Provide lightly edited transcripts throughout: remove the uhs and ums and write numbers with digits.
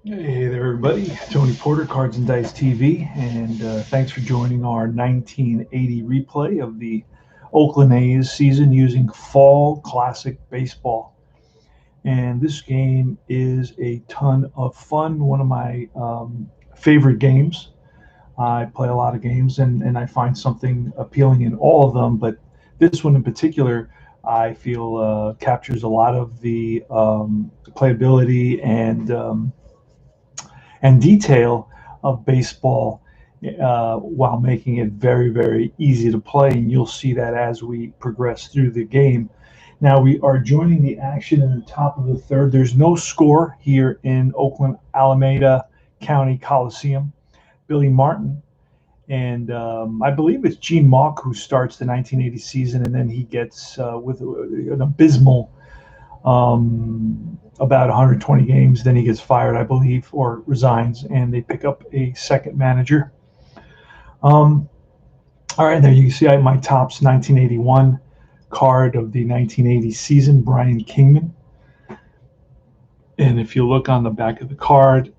Hey there, everybody. Tony Porter, Cards and Dice TV, and thanks for joining our 1980 replay of the Oakland A's season using Fall Classic Baseball. And this game is a ton of fun, one of my favorite games. I play a lot of games, and I find something appealing in all of them, but this one in particular, I feel captures a lot of the playability and detail of baseball while making it very, very easy to play. And you'll see that as we progress through the game. Now we are joining the action in the top of the third. There's no score here in Oakland Alameda County Coliseum. Billy Martin and I believe it's Gene Mauch who starts the 1980 season, and then he gets with an abysmal about 120 games. Then he gets fired, I believe, or resigns, and they pick up a second manager. All right, there you see my Topps 1981 card of the 1980 season, Brian Kingman. And if you look on the back of the card,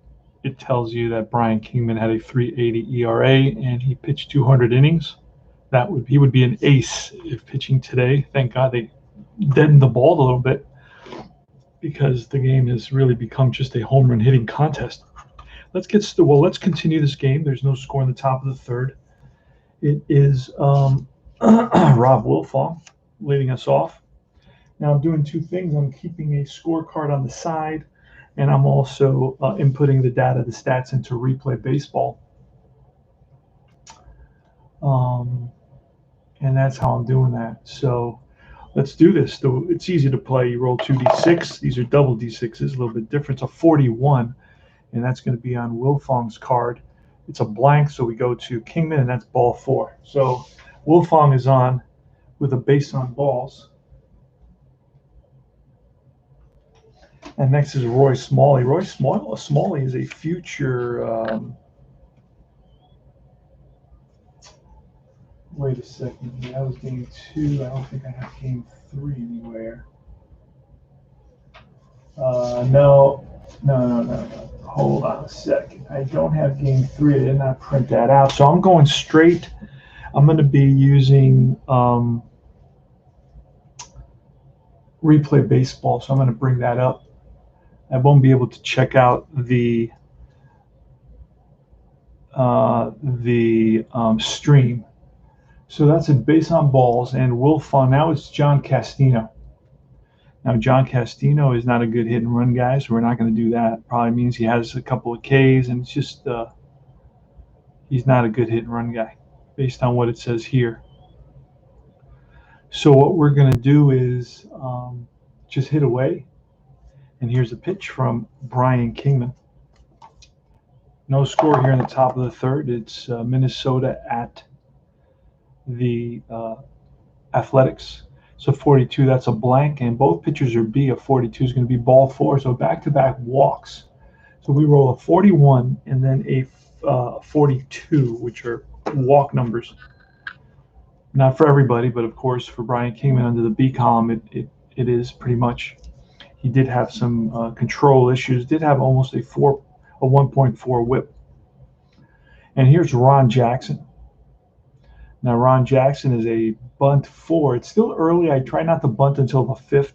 it tells you that Brian Kingman had a 3.80 ERA and he pitched 200 innings. He would be an ace if pitching today. Thank God they deadened the ball a little bit, because the game has really become just a home run hitting contest. Let's continue this game. There's no score in the top of the third. It is Rob Wilfong leading us off. Now I'm doing two things. I'm keeping a scorecard on the side, and I'm also inputting the data, the stats, into Replay Baseball. And that's how I'm doing that. So let's do this. It's easy to play. You roll 2d6. These are double d6s, a little bit different. It's a 41, and that's going to be on Wilfong's card. It's a blank, so we go to Kingman, and that's ball 4. So Wilfong is on with a base on balls. And next is Roy Smalley. Roy Smalley is a future... wait a second. That was game 2. I don't think I have game 3 anywhere. No. Hold on a second. I don't have game 3. I did not print that out. So I'm going straight. I'm going to be using Replay Baseball. So I'm going to bring that up. I won't be able to check out the stream. So that's a base on balls, and Wilfong. Now it's John Castino. Now John Castino is not a good hit and run guy, so we're not going to do that. Probably means he has a couple of Ks, and it's just he's not a good hit and run guy, based on what it says here. So what we're going to do is just hit away. And here's a pitch from Brian Kingman. No score here in the top of the third. It's Minnesota at the Athletics. So 42, that's a blank, and both pitchers are B. A 42 is going to be ball 4, so back-to-back walks. So we roll a 41 and then a 42, which are walk numbers. Not for everybody, but of course for Brian Kingman under the B column, it is pretty much. He did have some control issues, did have almost a 1.4 whip. And here's Ron Jackson. Now, Ron Jackson is a bunt 4. It's still early. I try not to bunt until the 5th.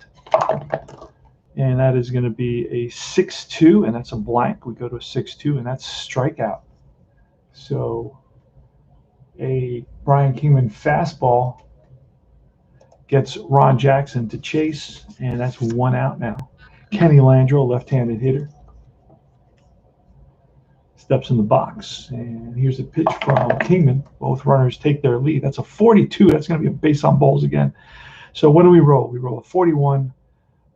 And that is going to be a 6-2, and that's a blank. We go to a 6-2, and that's strikeout. So a Brian Kingman fastball gets Ron Jackson to chase, and that's 1 out now. Kenny Landrieu, left-handed hitter, steps in the box, and here's a pitch from Kingman. Both runners take their lead. That's a 42. That's going to be a base on balls again. So what do we roll? We roll a 41,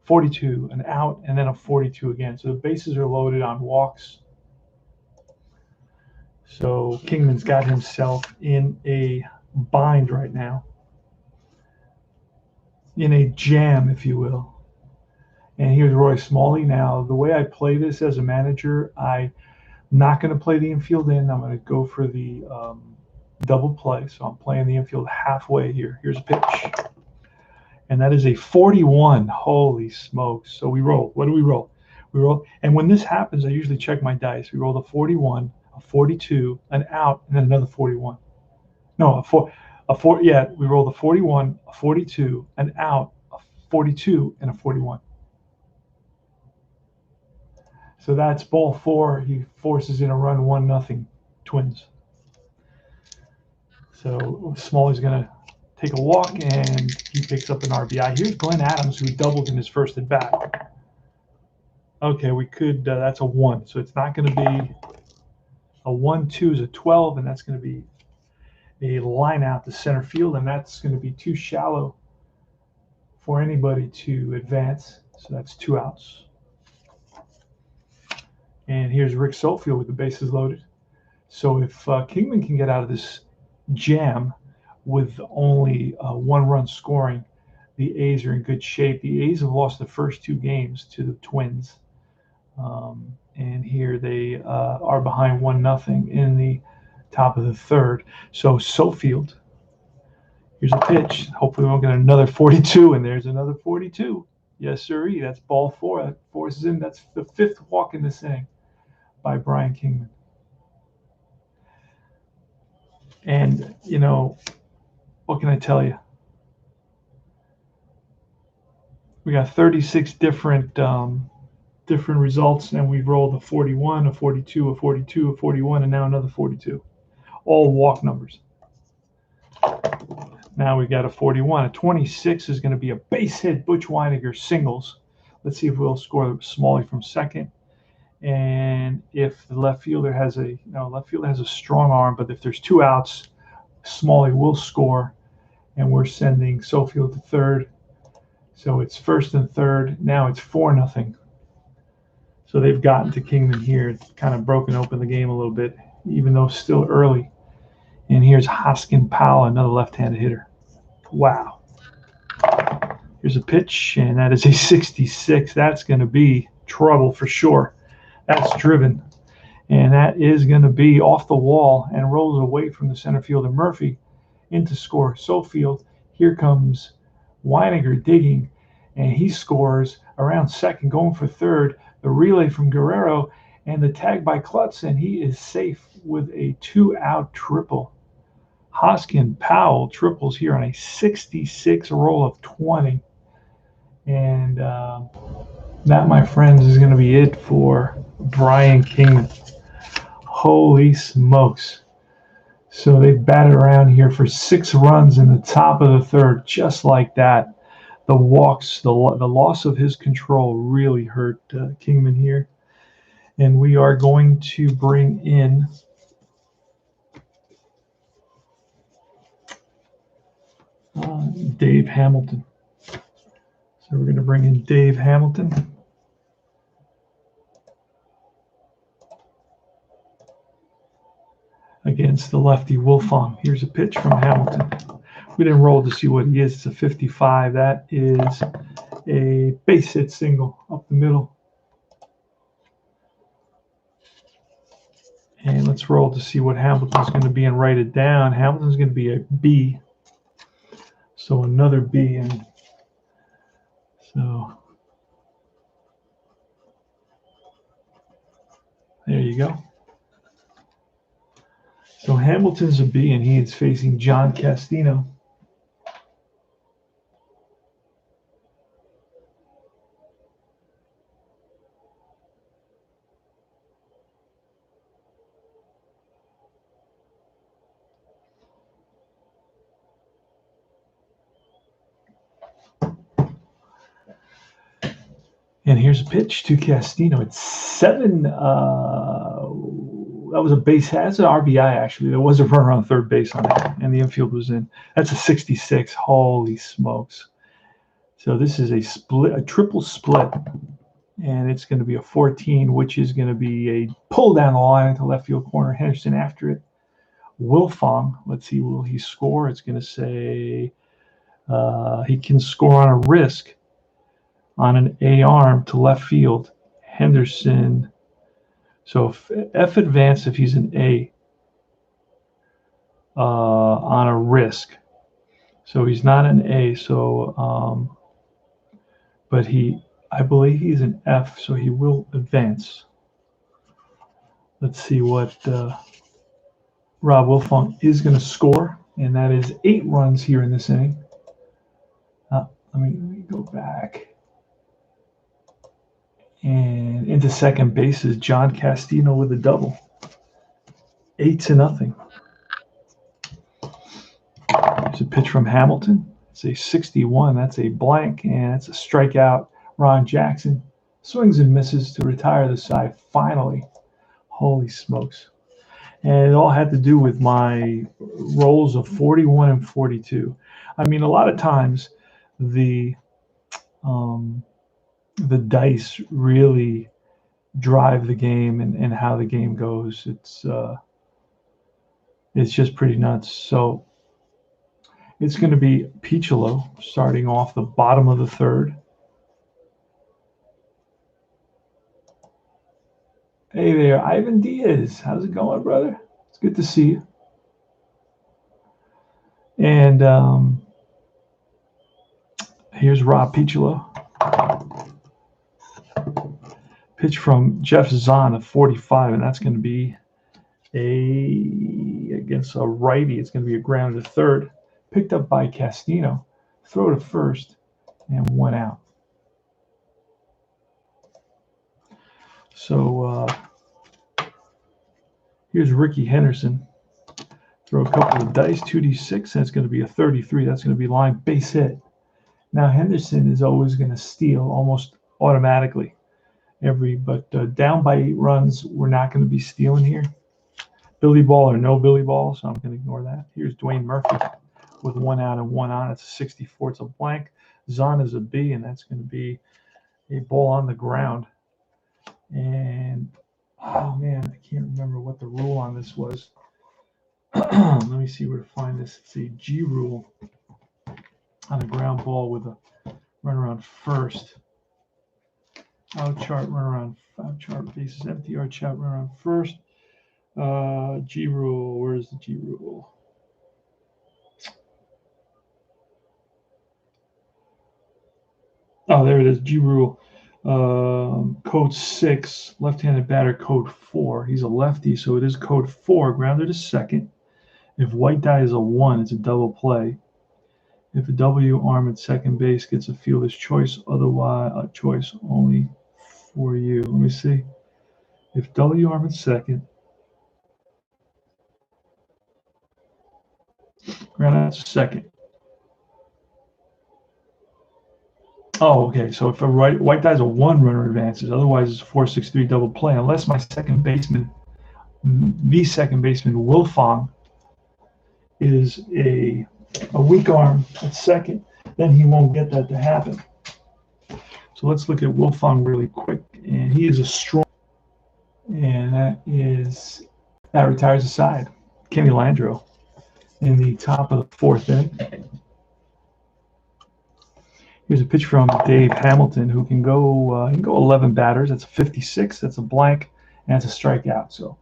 42, an out, and then a 42 again. So the bases are loaded on walks. So Kingman's got himself in a bind right now, in a jam, if you will. And here's Roy Smalley. Now, the way I play this as a manager, I'm not going to play the infield in. I'm going to go for the double play. So I'm playing the infield halfway here. Here's a pitch. And that is a 41. Holy smokes. So we roll. What do we roll? We roll, and when this happens, I usually check my dice. We roll a 41, a 42, an out, and then another 41. No, yeah, we roll the 41, a 42, an out, a 42, and a 41. So that's ball 4. He forces in a run, 1-0 Twins. So Smalley's going to take a walk, and he picks up an RBI. Here's Glenn Adams, who doubled in his first at bat. Okay, we could. That's a 1, so it's not going to be a 1-2 is a 12, and that's going to be a line out to center field, and that's going to be too shallow for anybody to advance. So that's 2 outs. And here's Rick Sofield with the bases loaded. So if Kingman can get out of this jam with only 1 run scoring, the A's are in good shape. The A's have lost the first 2 games to the Twins. And here they are behind 1-0 in the top of the 3rd. So Sofield, here's a pitch. Hopefully we'll get another 42, and there's another 42. Yes, sirree. That's ball 4. That forces in. That's the 5th walk in this inning by Brian Kingman. And, you know, what can I tell you? We got 36 different results, and we've rolled a 41, a 42, a 42, a 41, and now another 42. All walk numbers. Now we got a 41. A 26 is going to be a base hit, Butch Weiniger singles. Let's see if we'll score Smalley from second. And if the left fielder has a strong arm, but if there's 2 outs, Smalley will score, and we're sending Sofield to third. So it's 1st and 3rd. Now it's 4-0. So they've gotten to Kingman here. It's kind of broken open the game a little bit, even though it's still early. And here's Hoskin Powell, another left-handed hitter. Wow. Here's a pitch, and that is a 66. That's going to be trouble for sure. That's driven. And that is going to be off the wall and rolls away from the center fielder Murphy into score Sofield. Here comes Weiniger digging, and he scores around second, going for third. The relay from Guerrero and the tag by Klutz, and he is safe with a 2-out triple. Hoskin Powell triples here on a 66 roll of 20. And that, my friends, is going to be it for Brian Kingman. Holy smokes. So they've batted around here for 6 runs in the top of the 3rd, just like that. The walks, the loss of his control really hurt Kingman here. And we are going to bring in Dave Hamilton. So we're going to bring in Dave Hamilton. Against the lefty Wolfong. Here's a pitch from Hamilton. We didn't roll to see what he is. It's a 55. That is a base hit single up the middle. And let's roll to see what Hamilton's going to be and write it down. Hamilton's going to be a B. So another B. And so there you go. So Hamilton's a B, and he is facing John Castino. And here's a pitch to Castino. It's 7. That was a base. That's an RBI, actually. There was a runner on third base on that, and the infield was in. That's a 66. Holy smokes. So this is a triple split, and it's going to be a 14, which is going to be a pull down the line to left field corner. Henderson after it. Wolfong, let's see, will he score? It's going to say he can score on a risk on an A arm to left field. Henderson. So F advance if he's an A on a risk. So he's not an A. So, but he I believe he's an F, so he will advance. Let's see what Rob Wilfong is going to score, and that is 8 runs here in this inning. Let me go back. And into second base is John Castino with a double. 8-0. There's a pitch from Hamilton. It's a 61. That's a blank, and it's a strikeout. Ron Jackson swings and misses to retire the side finally. Holy smokes. And it all had to do with my rolls of 41 and 42. I mean, a lot of times the dice really drive the game and how the game goes. It's just pretty nuts. So it's going to be Piccolo starting off the bottom of the third. Hey there, Ivan Diaz. How's it going, brother? It's good to see you. And here's Rob Piccolo. Pitch from Jeff Zahn of 45, and that's going to be against a righty. It's going to be a ground to third. Picked up by Castino. Throw to first, and 1 out. So here's Ricky Henderson. Throw a couple of dice, 2d6, and it's going to be a 33. That's going to be line base hit. Now Henderson is always going to steal almost automatically. But down by 8 runs, we're not going to be stealing here. Billy ball or no Billy ball, so I'm going to ignore that. Here's Dwayne Murphy with 1 out and 1 on. It's a 64. It's a blank. Zahn is a B, and that's going to be a ball on the ground. And, oh, man, I can't remember what the rule on this was. Let me see where to find this. It's a G rule on a ground ball with a run around first. Out chart, run around, out chart, bases empty, out chart, run around first. G rule, where's the G rule? Oh, there it is, G rule. Code 6, left-handed batter, code 4. He's a lefty, so it is code 4, grounded to second. If white die is a 1, it's a double play. If a W arm at second base gets a fielder's choice, otherwise a choice only for you. Let me see. If W arm at second, ground to second. Oh, okay. So if a white die is a 1 runner advances, otherwise it's a 4-6-3 double play. Unless my second baseman, the second baseman Wilfong, is a weak arm at second, then he won't get that to happen. So let's look at Wilfong really quick, and he is a strong, and that retires the side. Kenny Landrieu in the top of the 4th inning. Here's a pitch from Dave Hamilton, who can go 11 batters. That's a 56. That's a blank, and that's a strikeout. So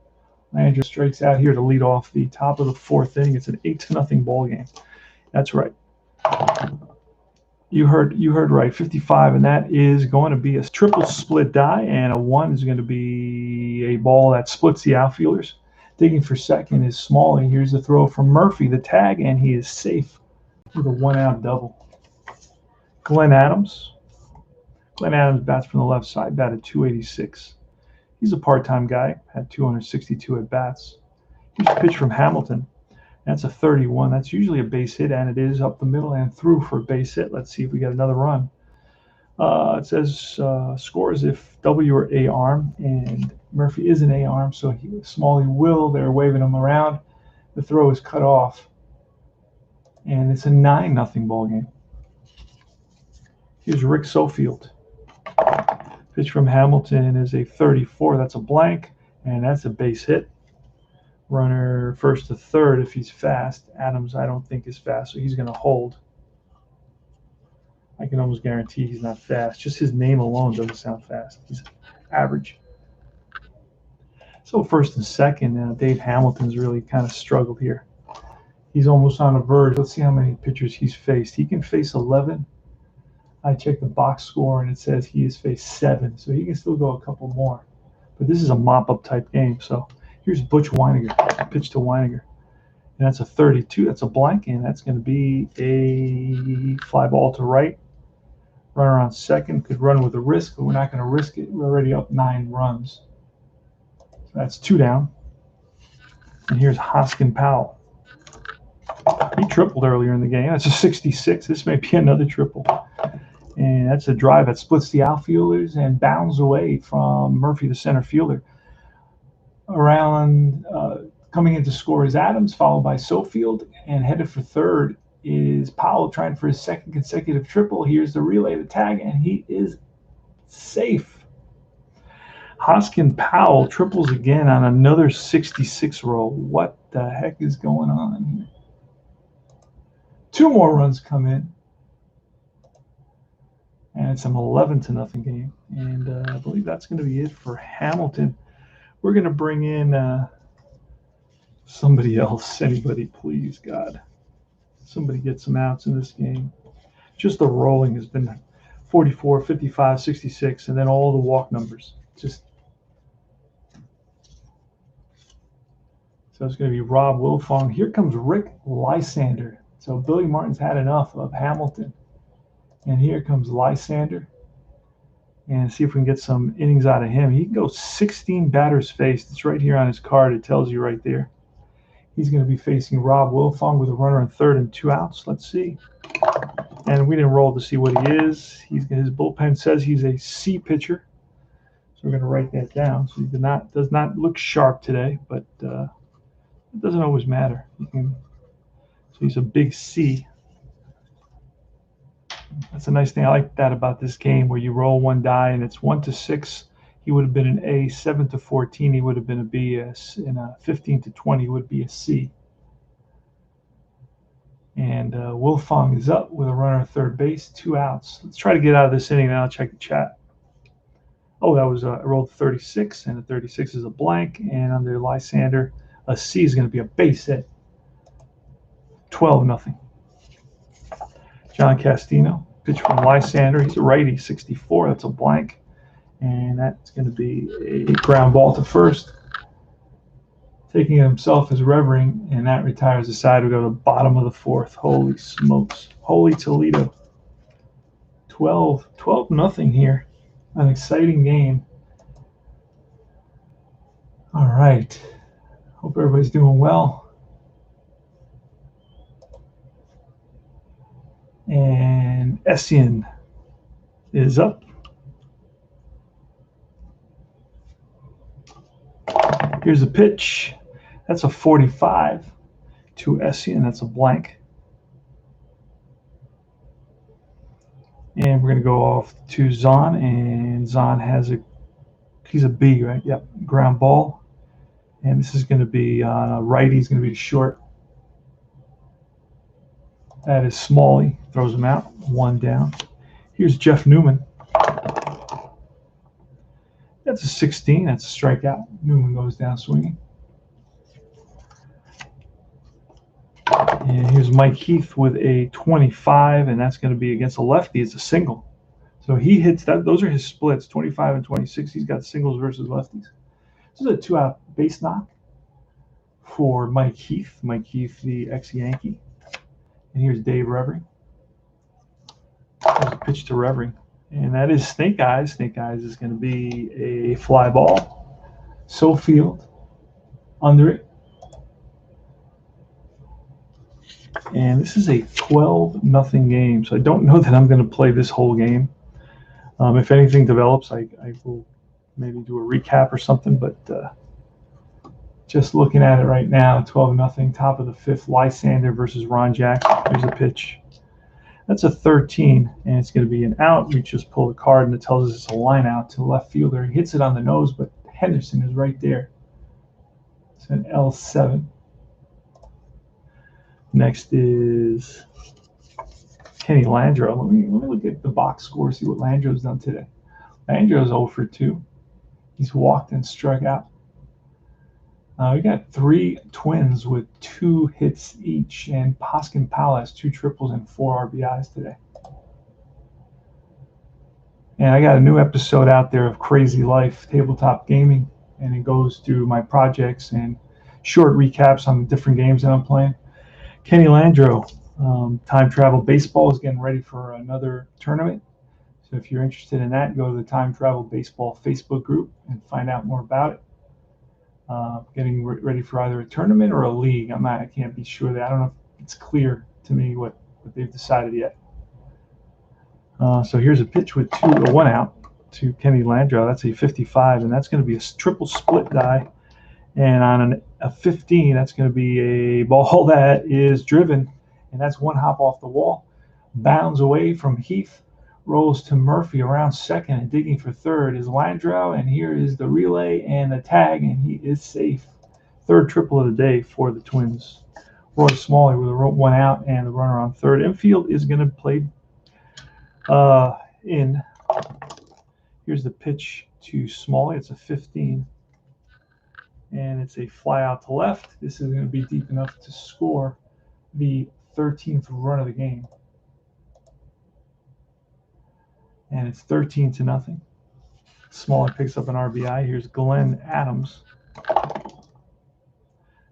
Landrieu strikes out here to lead off the top of the 4th inning. It's an 8-0 ball game. That's right. You heard right, 55, and that is going to be a triple split die, and a 1 is going to be a ball that splits the outfielders. Digging for second is Smalley. Here's the throw from Murphy, the tag, and he is safe with a 1-out double. Glenn Adams. Glenn Adams bats from the left side, batted 286. He's a part-time guy, had 262 at-bats. Here's a pitch from Hamilton. That's a 31. That's usually a base hit, and it is up the middle and through for a base hit. Let's see if we get another run. It says scores if W or A arm, and Murphy is an A arm, so Smalley will. They're waving him around. The throw is cut off, and it's a 9-0 ball game. Here's Rick Sofield. Pitch from Hamilton is a 34. That's a blank, and that's a base hit. Runner first to third if he's fast. Adams, I don't think, is fast, so he's going to hold. I can almost guarantee he's not fast. Just his name alone doesn't sound fast. He's average. So first and second, Dave Hamilton's really kind of struggled here. He's almost on the verge. Let's see how many pitchers he's faced. He can face 11. I checked the box score and it says he has faced 7, so he can still go a couple more. But this is a mop-up type game. So here's Butch Weininger, pitch to Weininger. And that's a 32. That's a blank, and that's going to be a fly ball to right. Runner on second could run with a risk, but we're not going to risk it. We're already up 9 runs. So that's 2 down. And here's Hoskin Powell. He tripled earlier in the game. That's a 66. This may be another triple. And that's a drive that splits the outfielders and bounds away from Murphy, the center fielder. Around coming in to score is Adams, followed by Sofield, and headed for third is Powell, trying for his 2nd consecutive triple. Here's the relay, the tag, and he is safe. Hoskin Powell triples again on another 66 roll. What the heck is going on here? 2 more runs come in, and it's an 11-0 game. And I believe that's going to be it for Hamilton. We're going to bring in somebody else. Anybody, please, God. Somebody get some outs in this game. Just the rolling has been 44, 55, 66, and then all the walk numbers. So it's going to be Rob Wilfong. Here comes Rick Lysander. So Billy Martin's had enough of Hamilton. And here comes Lysander. And see if we can get some innings out of him. He can go 16 batters faced. It's right here on his card. It tells you right there. He's going to be facing Rob Wilfong with a runner on third and 2 outs. Let's see. And we didn't roll to see what he is. His bullpen says he's a C pitcher. So we're going to write that down. So he does not look sharp today, but it doesn't always matter. So he's a big C. That's a nice thing. I like that about this game, where you roll 1 die and it's 1 to 6. He would have been an A. 7 to 14, he would have been a B. And 15 to 20, he would be a C. And Wilfong is up with a runner at third base, 2 outs. Let's try to get out of this inning, and I'll check the chat. Oh, that was I rolled 36, and a 36 is a blank. And under Lysander, a C is going to be a base hit. 12-0. John Castino, pitch from Lysander. He's a righty, 64. That's a blank. And that's going to be a ground ball to first. Taking it himself is Revering, and that retires the side. We go to the bottom of the 4th. Holy smokes. Holy Toledo. 12-0 here. An exciting game. All right. Hope everybody's doing well. And Essien is up. Here's a pitch. That's a 45 to Essien. That's a blank. And we're going to go off to Zahn. And Zahn he's a B, right? Yep. Ground ball. And this is going to be righty. He's going to be short. That is Smalley. Throws him out. 1 down. Here's Jeff Newman. That's a 16. That's a strikeout. Newman goes down swinging. And here's Mike Heath with a 25, and that's going to be against a lefty. It's a single. So he hits that. Those are his splits, 25 and 26. He's got singles versus lefties. This is a 2-out base knock for Mike Heath. Mike Heath, the ex-Yankee. And here's Dave Revering. There's a pitch to Revering. And that is Snake Eyes. Snake Eyes is going to be a fly ball. Sofield under it. And this is a 12-0 game. So I don't know that I'm going to play this whole game. If anything develops, I will maybe do a recap or something. But just looking at it right now, 12-0, top of the 5th, Lysander versus Ron Jackson. There's a pitch. That's a 13, and it's going to be an out. We just pull the card, and it tells us it's a line out to the left fielder. He hits it on the nose, but Henderson is right there. It's an L7. Next is Kenny Landrieu. Let me look at the box score, see what Landrieu's done today. Landrieu's 0 for 2. He's walked and struck out. We got 3 Twins with 2 hits each, and Hoskin Powell has 2 triples and 4 RBIs today. And I got a new episode out there of Crazy Life Tabletop Gaming, and it goes through my projects and short recaps on the different games that I'm playing. Kenny Landrieu, Time Travel Baseball, is getting ready for another tournament. So if you're interested in that, go to the Time Travel Baseball Facebook group and find out more about it. Getting ready for either a tournament or a league. I can't be sure that. I don't know if it's clear to me what they've decided yet. So here's a pitch with one out to Kenny Landrieu. That's a 55, and that's going to be a triple split die. And on a 15, that's going to be a ball that is driven, and that's one hop off the wall. Bounds away from Heath, rolls to Murphy around second, and digging for third is Landrieu, and here is the relay and the tag, and he is safe. Third triple of the day for the Twins. Roy Smalley with a one out and the runner on third. Infield is going to play in. Here's the pitch to Smalley. It's a 15. And it's a fly out to left. This is going to be deep enough to score the 13th run of the game. And it's 13-0. Smalley picks up an RBI. Here's Glenn Adams.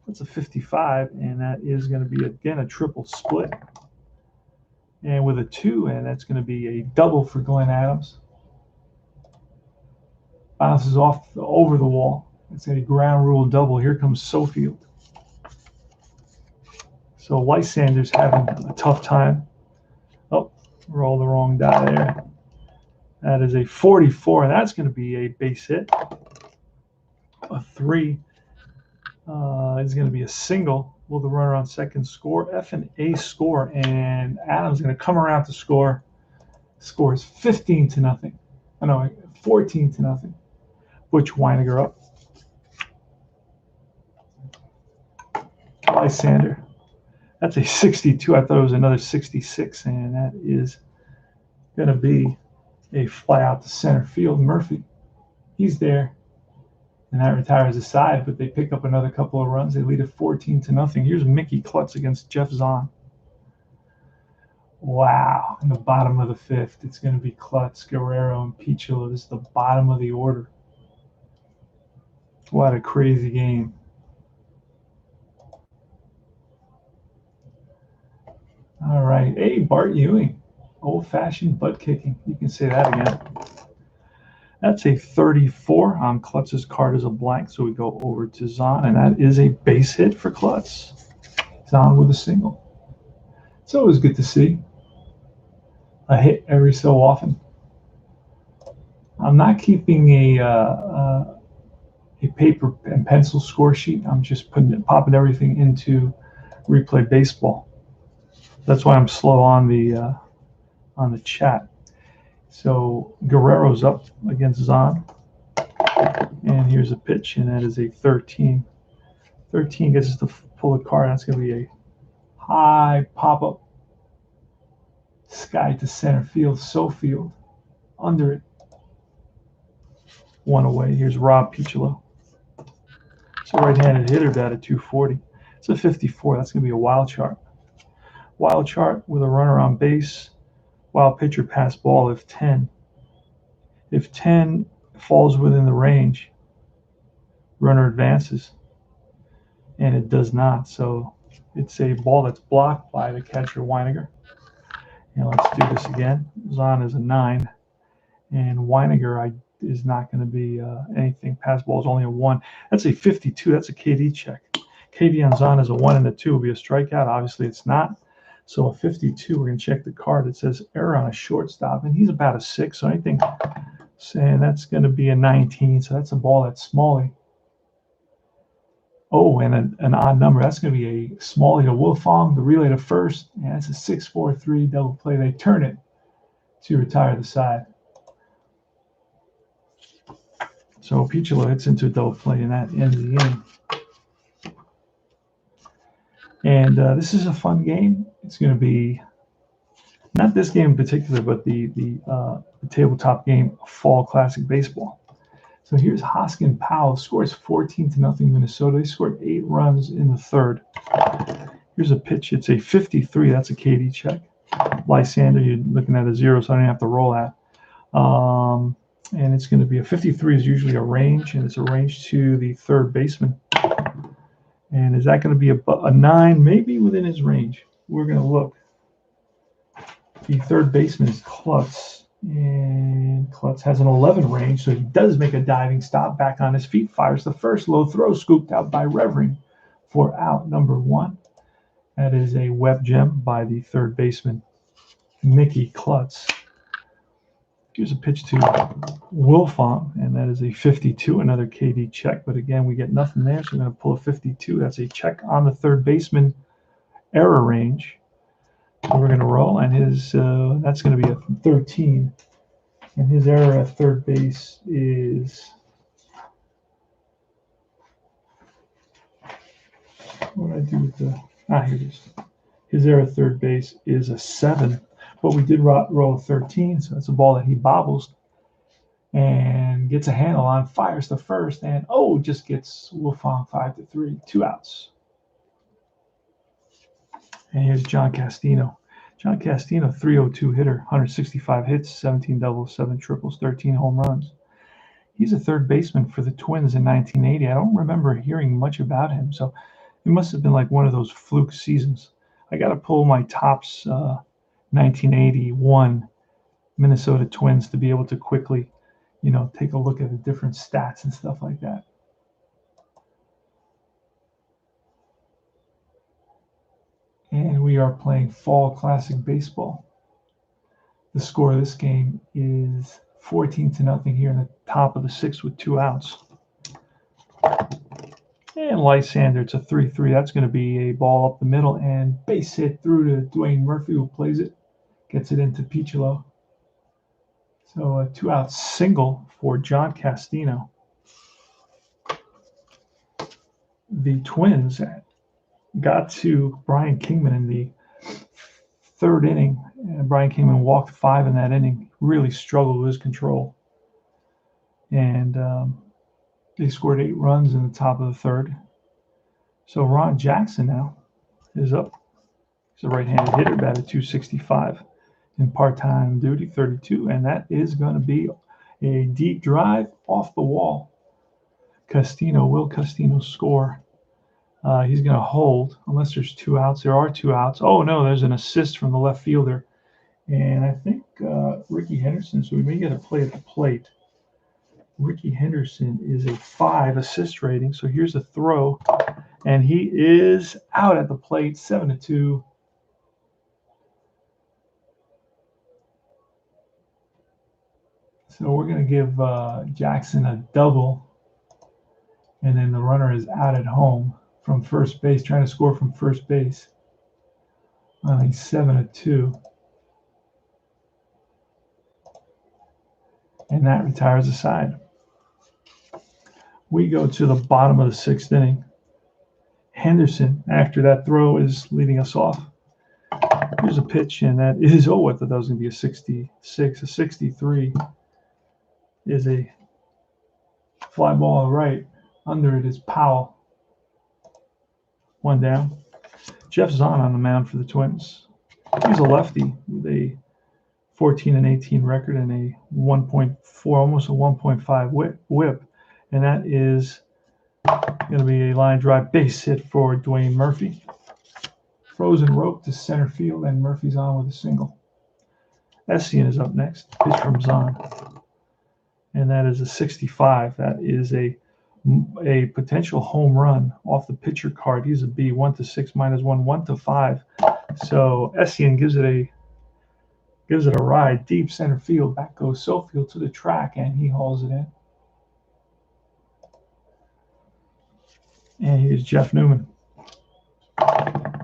That's a 55, and that is going to be, again, a triple split. And with a 2, and that's going to be a double for Glenn Adams. Bounces off over the wall. It's a ground rule double. Here comes Sofield. So Lysander's having a tough time. Oh, roll the wrong die there. That is a 44, and that's going to be a base hit. A 3 is going to be a single. Will the runner on second score? F&A score, and Adams going to come around to score. Scores 15-0. Oh, no, 14-0. Butch Weiniger up. Lysander. That's a 62. I thought it was another 66, and that is going to be a fly out to center field. Murphy, he's there, and that retires the side, but they pick up another couple of runs. They lead it 14-0. Here's Mickey Klutz against Jeff Zahn. Wow, in the bottom of the fifth, it's going to be Klutz, Guerrero, and Piccolo. This is the bottom of the order. What a crazy game. All right. Hey, Bart Ewing. Old-fashioned butt kicking. You can say that again. That's a 34 on Klutz's card as a blank, so we go over to Zahn, and that is a base hit for Klutz. Zahn with a single. It's always good to see a hit every so often. I'm not keeping a paper and pencil score sheet. I'm just popping everything into Replay Baseball. That's why I'm slow on the chat. So Guerrero's up against Zahn, and here's a pitch, and that is a 13. 13 gets us to pull a card. That's going to be a high pop-up, sky to center field, Sofield under it. One away. Here's Rob Piccolo. It's a right-handed hitter, batted 240. It's a 54. That's going to be a wild chart. Wild chart with a runner on base. Wild pitcher pass ball if 10. If 10 falls within the range, runner advances. And it does not. So it's a ball that's blocked by the catcher, Weiniger. And let's do this again. Zahn is a 9. And Weiniger is not going to be anything. Pass ball is only a 1. That's a 52. That's a KD check. KD on Zahn is a 1 and a 2 will be a strikeout. Obviously, it's not. So a 52, we're going to check the card. It says error on a shortstop, and he's about a 6. So anything saying that's going to be a 19. So that's a ball that's Smalley. Oh, and an odd number. That's going to be a Smalley to Wolfong, the relay to first. And it's a 6-4-3 double play. They turn it to retire the side. So Piccolo hits into a double play, and that ends the inning. And this is a fun game. It's going to be not this game in particular, but the tabletop game, Fall Classic Baseball. So here's Hoskin Powell, scores 14-0 Minnesota. They scored 8 runs in the third. Here's a pitch. It's a 53. That's a KD check. Lysander, you're looking at a 0, so I don't have to roll that. And it's going to be a 53 is usually a range, and it's a range to the third baseman. And is that going to be a 9? Maybe within his range. We're going to look. The third baseman is Klutz, and Klutz has an 11 range, so he does make a diving stop back on his feet, fires the first low throw, scooped out by Revering for out number 1. That is a web gem by the third baseman, Mickey Klutz. Here's a pitch to Wilfong, and that is a 52, another KD check. But again, we get nothing there, so we're going to pull a 52. That's a check on the third baseman error range. So we're going to roll, and his that's going to be a 13. And his error at third base is, what did I do with the, here it is. His error at third base is a 7. But we did roll a 13, so it's a ball that he bobbles and gets a handle on, fires the first, and just gets Wilfong 5-3, 2 outs. And here's John Castino. John Castino, 302 hitter, 165 hits, 17 doubles, 7 triples, 13 home runs. He's a third baseman for the Twins in 1980. I don't remember hearing much about him, so it must have been like one of those fluke seasons. I got to pull my tops 1981 Minnesota Twins to be able to quickly, take a look at the different stats and stuff like that. And we are playing Fall Classic Baseball. The score of this game is 14-0 here in the top of the 6th with 2 outs. And Lysander, it's a 3-3. That's going to be a ball up the middle and base hit through to Dwayne Murphy, who plays it. Gets it into Piccolo. So a 2-out single for John Castino. The Twins got to Brian Kingman in the 3rd inning. And Brian Kingman walked 5 in that inning. Really struggled with his control. And they scored 8 runs in the top of the 3rd. So Ron Jackson now is up. He's a right-handed hitter, batted .265. In part-time duty, 32, and that is going to be a deep drive off the wall. Will Castino score? He's going to hold unless there's 2 outs. There are 2 outs. Oh, no, there's an assist from the left fielder. And I think Ricky Henderson, so we may get a play at the plate. Ricky Henderson is a 5 assist rating, so here's a throw, and he is out at the plate, 7-2. So we're going to give Jackson a double, and then the runner is out at home from first base, trying to score from first base. Only 7-2. And that retires the side. We go to the bottom of the 6th inning. Henderson, after that throw, is leading us off. Here's a pitch, and that is, I thought that was going to be a 66, a 63. Is a fly ball right. Under it is Powell. 1 down. Jeff Zahn on the mound for the Twins. He's a lefty with a 14-18 record and a 1.4, almost a 1.5 whip. And that is going to be a line drive base hit for Dwayne Murphy. Frozen rope to center field, and Murphy's on with a single. Essien is up next. Pitch from Zahn. And that is a 65. That is a potential home run off the pitcher card. He's a B, 1-6, -1, 1-5. So Essien gives it a ride deep center field. Back goes Sofield to the track, and he hauls it in. And here's Jeff Newman.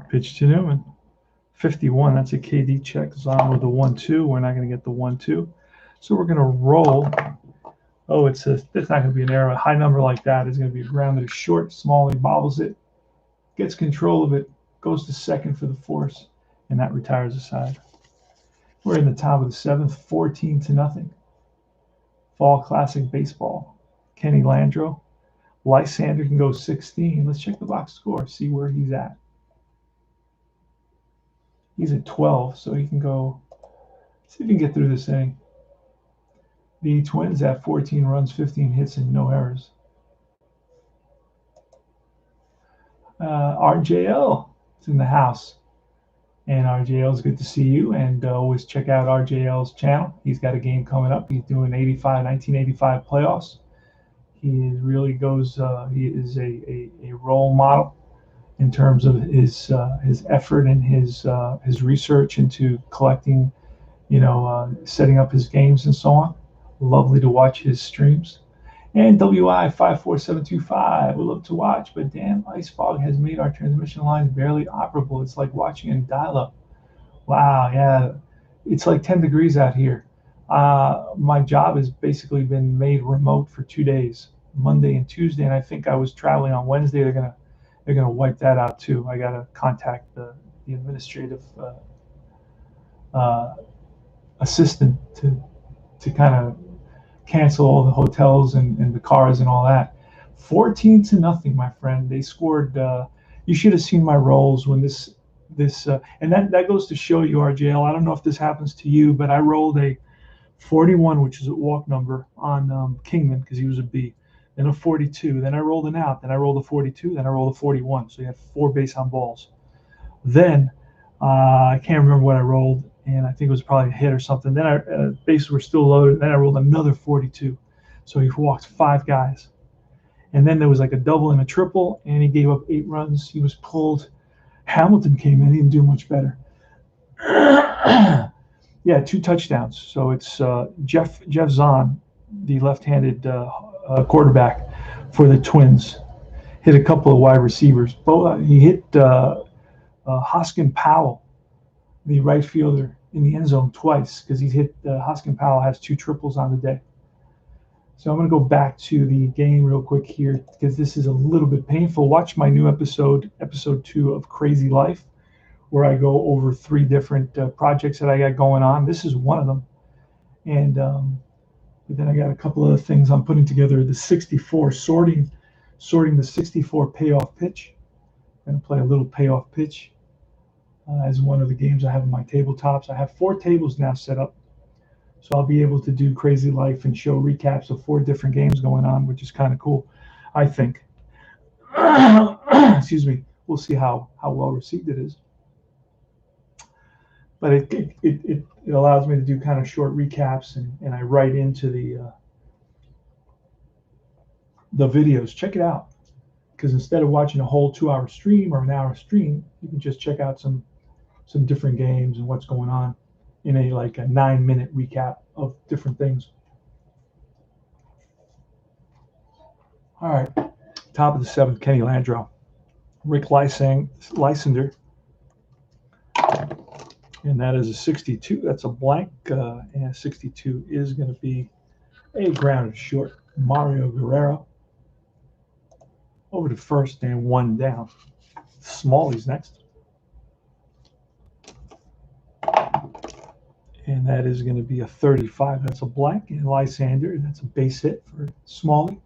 Pitch to Newman. 51. That's a KD check. Zahn with the 1-2. We're not going to get the 1-2. So we're going to roll. It's not going to be an error. A high number like that is going to be a ground that is short. Small, he bobbles it, gets control of it, goes to second for the force, and that retires the side. We're in the top of the 7th, 14-0. Fall Classic Baseball. Kenny Landrieu. Lysander can go 16. Let's check the box score, see where he's at. He's at 12, so he can go, see if he can get through this inning. The Twins have 14 runs, 15 hits, and no errors. RJL is in the house. And RJL, is good to see you. And always check out RJL's channel. He's got a game coming up. He's doing 1985 playoffs. He really goes. He is a role model in terms of his effort and his research into collecting, setting up his games and so on. Lovely to watch his streams. And WI 54725, we love to watch, but damn, ice fog has made our transmission lines barely operable. It's like watching in dial-up. Wow, yeah, it's like 10 degrees out here. My job has basically been made remote for 2 days, Monday and Tuesday, and I think I was traveling on Wednesday. They're gonna wipe that out too. I gotta contact the administrative assistant to kind of cancel all the hotels and the cars and all that. 14-0, my friend. They scored. You should have seen my rolls when this and that goes to show you, RJL. I don't know if this happens to you, but I rolled a 41, which is a walk number, on Kingman because he was a B. Then a 42. Then I rolled an out. Then I rolled a 42. Then I rolled a 41. So you had 4 base on balls. Then I can't remember what I rolled, and I think it was probably a hit or something. Then bases were still loaded. Then I rolled another 42. So he walked 5 guys. And then there was like a double and a triple, and he gave up 8 runs. He was pulled. Hamilton came in. He didn't do much better. Yeah, 2 touchdowns. So it's Jeff Zahn, the left-handed quarterback for the Twins, hit a couple of wide receivers. He hit Hoskin Powell, the right fielder, in the end zone twice because he's hit. Hoskin Powell has 2 triples on the day. So I'm going to go back to the game real quick here because this is a little bit painful. Watch my new episode 2 of Crazy Life, where I go over 3 different projects that I got going on. This is one of them. And but then I got a couple of things. I'm putting together the 64, sorting the 64 payoff pitch. I'm going to play a little payoff pitch as one of the games I have in my tabletops. I have 4 tables now set up. So I'll be able to do Crazy Life and show recaps of 4 different games going on, which is kind of cool, I think. Excuse me. We'll see how well received it is. But it allows me to do kind of short recaps, and I write into the videos. Check it out, because instead of watching a whole 2-hour stream or an hour stream, you can just check out some different games and what's going on in a 9-minute recap of different things. All right, top of the 7th, Kenny Landrieu, Rick Lysander. And that is a 62. That's a blank, and 62 is going to be a grounded short. Mario Guerrero over to first and 1 down. Smalley's next. And that is going to be a 35. That's a blank. And Lysander, that's a base hit for Smalley.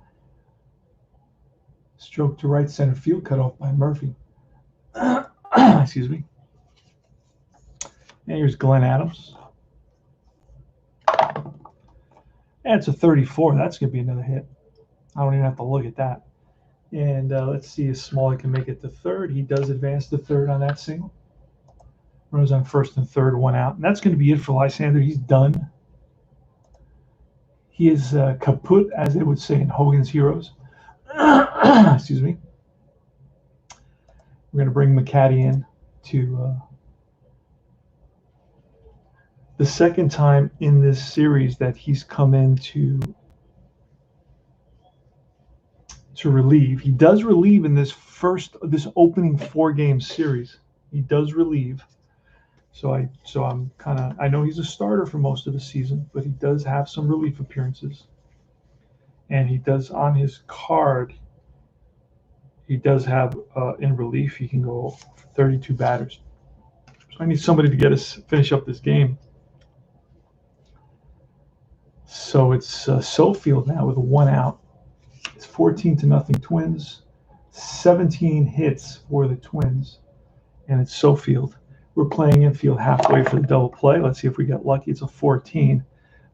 Stroke to right center field, cut off by Murphy. Excuse me. And here's Glenn Adams. And it's a 34. That's going to be another hit. I don't even have to look at that. And let's see if Smalley can make it to third. He does advance to third on that single. Runners on first and third, 1 out. And that's going to be it for Lysander. He's done. He is kaput, as they would say in Hogan's Heroes. Excuse me. We're going to bring McCaddy in to the second time in this series that he's come in to relieve. He does relieve in this opening 4-game series. He does relieve. So I'm kind of, I know he's a starter for most of the season, but he does have some relief appearances. And he does, on his card, he does have in relief, he can go 32 batters. So I need somebody to get us finish up this game. So it's Sofield now with a 1 out. It's 14-0 Twins. 17 hits for the Twins, and it's Sofield. We're playing infield halfway for the double play. Let's see if we get lucky. It's a 14.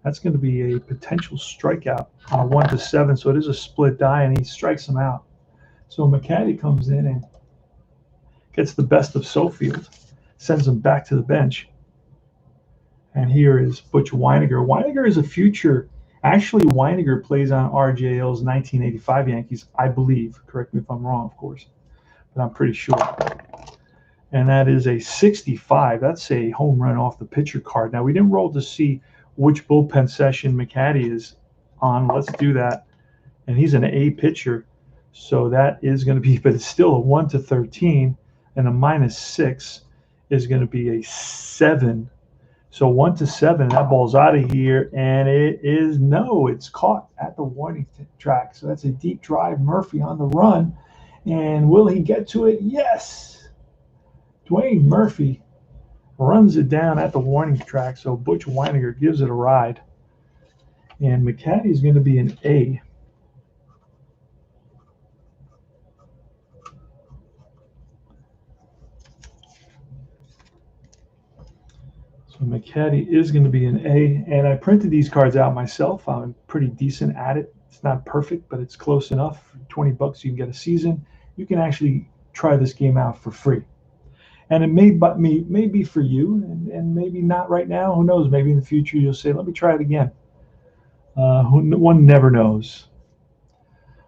That's going to be a potential strikeout on a 1-7. So it is a split die, and he strikes him out. So McCaddy comes in and gets the best of Sofield, sends him back to the bench. And here is Butch Weiniger. Weiniger is a future. Actually, Weiniger plays on RJL's 1985 Yankees, I believe. Correct me if I'm wrong, of course, but I'm pretty sure. And that is a 65. That's a home run off the pitcher card. Now, we didn't roll to see which bullpen session McCaddy is on. Let's do that. And he's an A pitcher, so that is going to be, but it's still a 1-13, and a -6 is going to be a 7. So 1-7, that ball's out of here, and it's caught at the warning track. So that's a deep drive. Murphy on the run, and will he get to it? Yes. Dwayne Murphy runs it down at the warning track. So Butch Weiniger gives it a ride, and McCaddy is going to be an A. So McCaddy is going to be an A, and I printed these cards out myself. I'm pretty decent at it. It's not perfect, but it's close enough. For $20, you can get a season. You can actually try this game out for free. And it may be for you, and maybe not right now. Who knows? Maybe in the future you'll say, let me try it again. One never knows.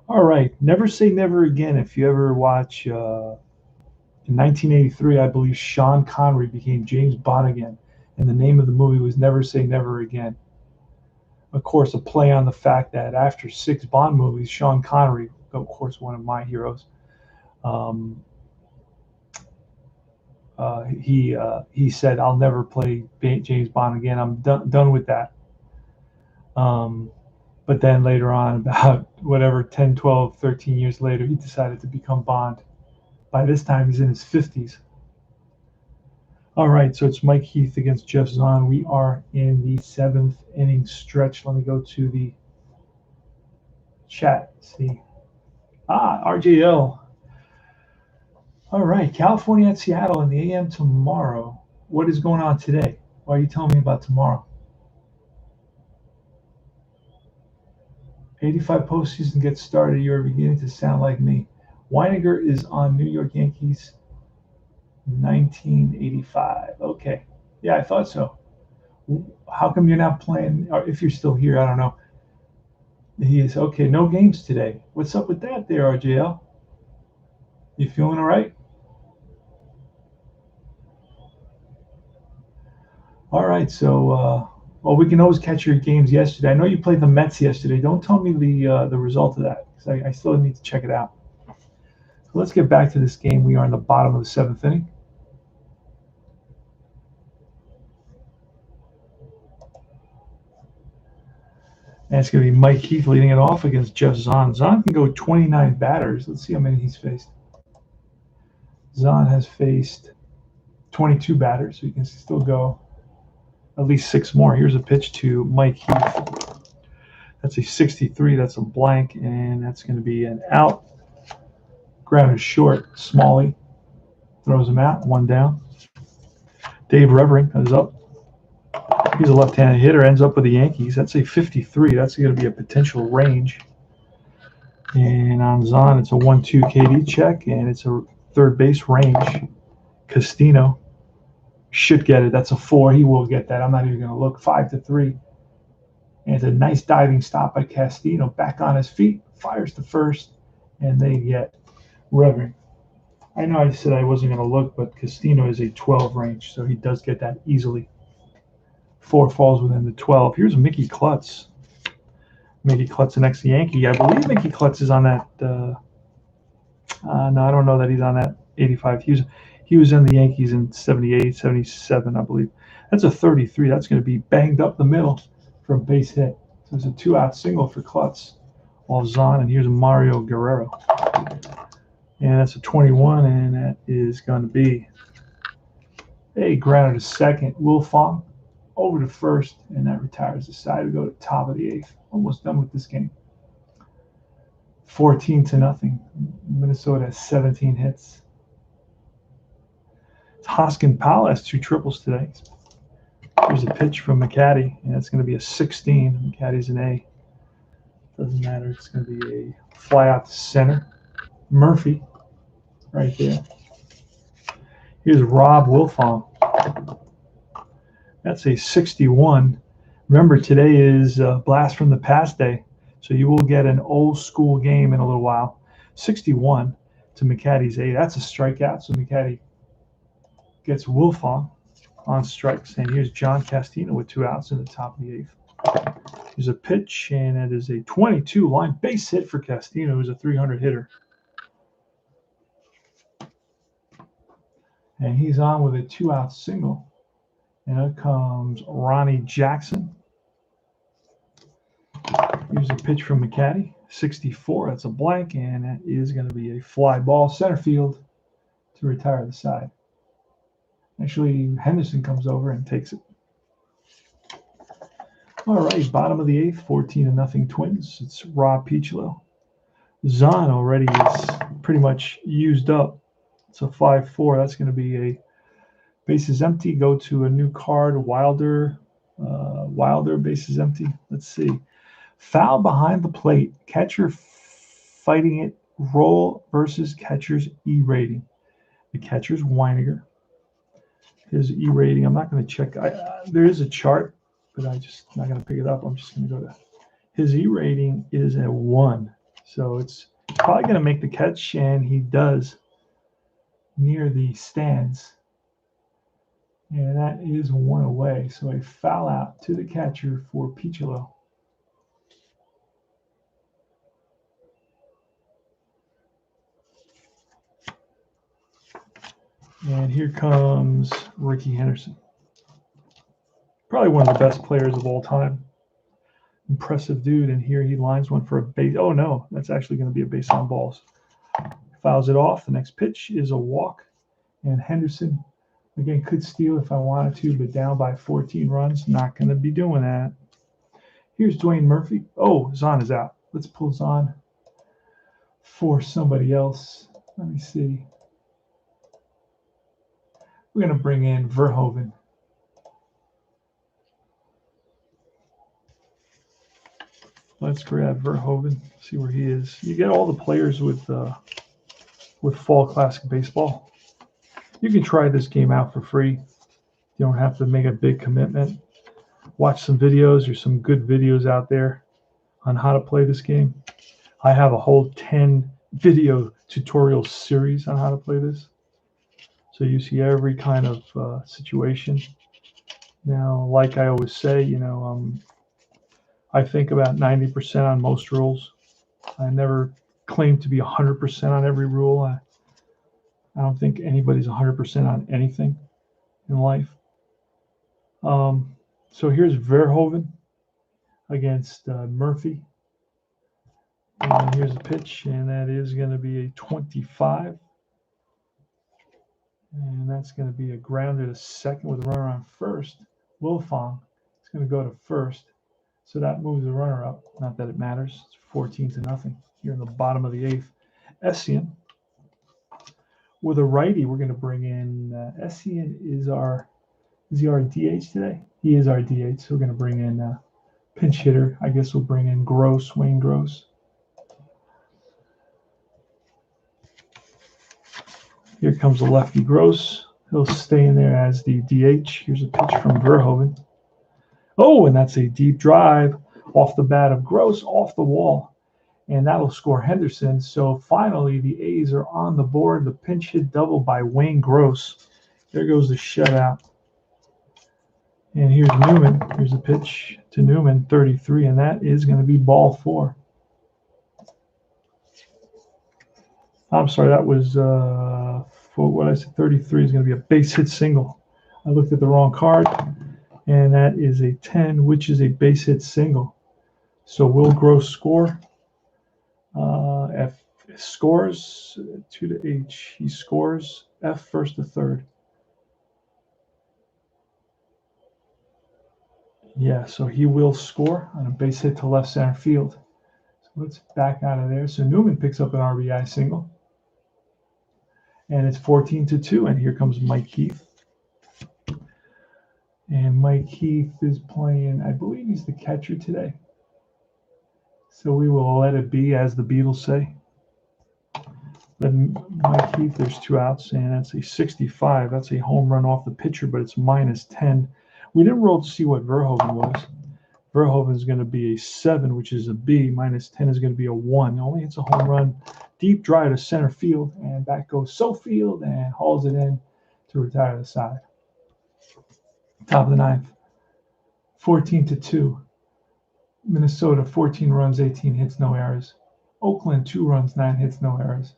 All right, never say never again. If you ever watch, in 1983, I believe Sean Connery became James Bond again. And the name of the movie was Never Say Never Again. Of course, a play on the fact that after 6 Bond movies, Sean Connery, of course, one of my heroes, he said, I'll never play James Bond again. I'm done with that. But then later on, about 10, 12, 13 years later, he decided to become Bond. By this time, he's in his 50s. All right, so it's Mike Heath against Jeff Zahn. We are in the 7th inning stretch. Let me go to the chat. See. RJL. All right, California at Seattle in the AM tomorrow. What is going on today? Why are you telling me about tomorrow? 85 postseason gets started. You're beginning to sound like me. Weiniger is on New York Yankees 1985. Okay. Yeah, I thought so. How come you're not playing? Or if you're still here, I don't know. He is okay. No games today. What's up with that there, RJL? You feeling all right? All right. So, well, we can always catch your games yesterday. I know you played the Mets yesterday. Don't tell me the result of that, because I still need to check it out. So let's get back to this game. We are in the bottom of the 7th inning. And it's going to be Mike Heath leading it off against Jeff Zahn. Zahn can go 29 batters. Let's see how many he's faced. Zahn has faced 22 batters, so he can still go at least 6 more. Here's a pitch to Mike Heath. That's a 63. That's a blank, and that's going to be an out. Grounded short. Smalley throws him out. 1 down. Dave Revering is up. He's a left-handed hitter. Ends up with the Yankees. That's a 53. That's going to be a potential range. And on Zahn, it's a 1-2 KD check, and it's a third base range. Castino should get it. That's a 4. He will get that. I'm not even going to look. 5-3. And it's a nice diving stop by Castino. Back on his feet. Fires to first. And they get Revering. I know I said I wasn't going to look, but Castino is a 12 range, so he does get that easily. 4 falls within the 12. Here's Mickey Klutz. Mickey Klutz, an ex-Yankee. I believe Mickey Klutz is on that. No, I don't know that he's on that 85. He was in the Yankees in 78, 77, I believe. That's a 33. That's going to be banged up the middle for a base hit. So it's a 2-out single for Klutz. Off Zahn, and here's a Mario Guerrero. And that's a 21, and that is going to be a grounded to second. Will Fong over to first, and that retires the side to go to top of the 8th. Almost done with this game. 14-0. Minnesota has 17 hits. Hoskin Powell has 2 triples today. Here's a pitch from McCaddy, and it's going to be a 16. McCaddy's an A. Doesn't matter. It's going to be a fly out to center. Murphy, right there. Here's Rob Wilfong. That's a 61. Remember, today is Blast from the Past Day, so you will get an old school game in a little while. 61 to McCaddy's 8. That's a strikeout, so McCaddy gets Wilfong on strikes. And here's John Castino with 2 outs in the top of the 8th. Here's a pitch, and it is a 22 line base hit for Castino, who's a 300 hitter. And he's on with a 2-out single. And up comes Ronnie Jackson. Here's a pitch from McCaddy, 64. That's a blank, and that is going to be a fly ball center field to retire the side. Actually, Henderson comes over and takes it. All right, bottom of the 8th, 14-0 Twins. It's Rob Picholo. Zahn already is pretty much used up. It's a 5-4. That's going to be a bases empty. Go to a new card. Wilder, bases empty. Let's see. Foul behind the plate. Catcher fighting it. Roll versus catcher's E rating. The catcher's Weiniger. His E rating. I'm not going to check. There is a chart, but I'm just not going to pick it up. I'm just going to go to his E rating is a 1. So it's probably going to make the catch, and he does near the stands. And that is 1 away. So a foul out to the catcher for Picholo. And here comes Ricky Henderson. Probably one of the best players of all time. Impressive dude. And here he lines one for a base. Oh, no. That's actually going to be a base on balls. Fouls it off. The next pitch is a walk. And Henderson, again, could steal if I wanted to, but down by 14 runs. Not going to be doing that. Here's Dwayne Murphy. Oh, Zahn is out. Let's pull Zahn for somebody else. Let me see. We're going to bring in Verhoeven. Let's grab Verhoeven, see where he is. You get all the players with Fall Classic Baseball. You can try this game out for free. You don't have to make a big commitment. Watch some videos. There's some good videos out there on how to play this game. I have a whole 10 video tutorial series on how to play this. So you see every kind of situation. Now, like I always say, I think about 90% on most rules. I never claim to be 100% on every rule. I don't think anybody's 100% on anything in life. So here's Verhoeven against Murphy. And here's a pitch, and that is going to be a 25. And that's going to be a grounder to second with a runner on first. Wilfong is going to go to first. So that moves the runner up. Not that it matters. It's 14-0 here in the bottom of the 8th. Essien with a righty. We're going to bring in Essien is he our DH today? He is our DH. So we're going to bring in pinch hitter. I guess we'll bring in Wayne Gross. Here comes the lefty Gross. He'll stay in there as the DH. Here's a pitch from Verhoeven. Oh, and that's a deep drive off the bat of Gross, off the wall. And that'll score Henderson. So finally, the A's are on the board. The pinch hit double by Wayne Gross. There goes the shutout. And here's Newman. Here's a pitch to Newman, 33, and that is going to be ball 4. I'm sorry, that was for what I said, 33 is going to be a base hit single. I looked at the wrong card, and that is a 10, which is a base hit single. So will Gross score? F scores 2 to H. He scores F first to third. Yeah, so he will score on a base hit to left center field. So let's back out of there. So Newman picks up an RBI single. And it's 14-2, and here comes Mike Keith. And Mike Heath is playing, I believe he's the catcher today. So we will let it be, as the Beatles say. Then Mike Heath, there's 2 outs, and that's a 65. That's a home run off the pitcher, but it's -10. We didn't roll to see what Verhoeven was. Verhoeven is going to be a 7, which is a B. -10 is going to be a 1. Only hits a home run. Deep drive to center field, and back goes Sofield and hauls it in to retire the side. Top of the 9th, 14-2. Minnesota, 14 runs, 18 hits, no errors. Oakland, 2 runs, 9 hits, no errors.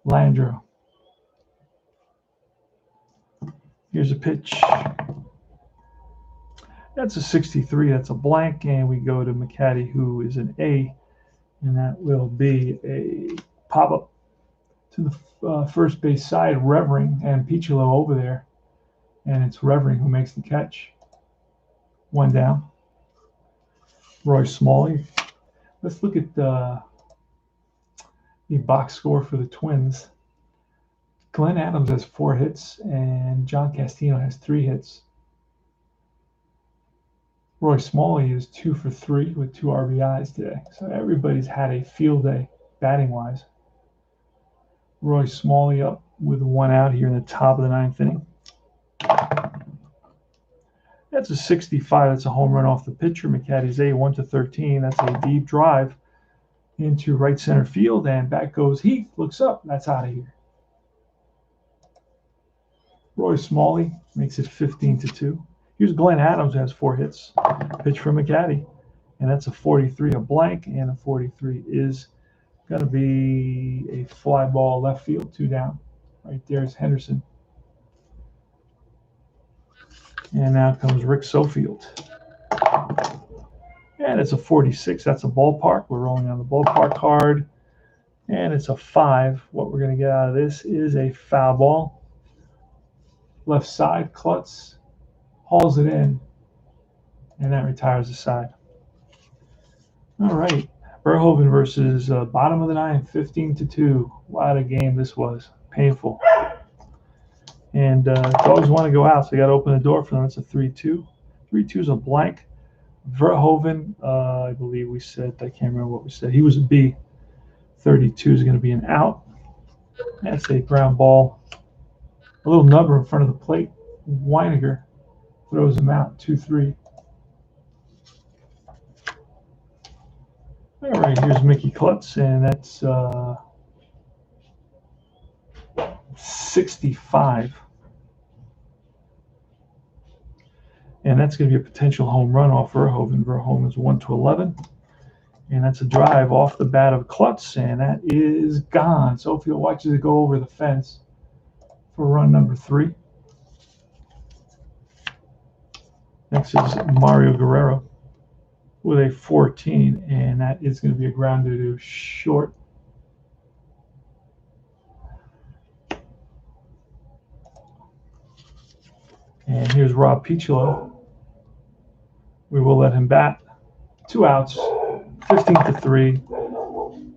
Landrieu. Here's a pitch. That's a 63. That's a blank, and we go to McCaddy, who is an A, and that will be a pop-up to the first base side. Revering and Piccolo over there, and it's Revering who makes the catch. 1 down. Roy Smalley. Let's look at the box score for the Twins. Glenn Adams has 4 hits, and John Castino has 3 hits. Roy Smalley is 2 for 3 with 2 RBIs today. So everybody's had a field day batting-wise. Roy Smalley up with 1 out here in the top of the 9th inning. That's a 65. That's a home run off the pitcher. McCaddy's A, 1-13. That's a deep drive into right center field, and back goes Heath. Looks up. That's out of here. Roy Smalley makes it 15-2. Here's Glenn Adams, who has 4 hits. Pitch from McCaddy, and that's a 43, a blank, and a 43 is going to be a fly ball left field, 2 down. Right there is Henderson. And now comes Rick Sofield. And it's a 46. That's a ballpark. We're rolling on the ballpark card. And it's a 5. What we're going to get out of this is a foul ball. Left side, Klutz hauls it in, and that retires the side. All right. Verhoeven versus bottom of the 9th, 15-2. What a game this was. Painful. And dogs want to go out, so you got to open the door for them. It's a 3-2. 3-2 is a blank. Verhoeven, I believe we said, I can't remember what we said. He was a B. 32 is going to be an out. That's a ground ball. A little number in front of the plate. Weiniger throws him out, 2-3. All right, here's Mickey Klutz, and that's 65. And that's going to be a potential home run off Verhoeven. Verhoeven's 1-11. And that's a drive off the bat of Klutz, and that is gone. Sofield watches it go over the fence for run number 3. Next is Mario Guerrero with a 14, and that is going to be a grounder to short. And here's Rob Piccolo. We will let him bat. 2 outs, 15-3.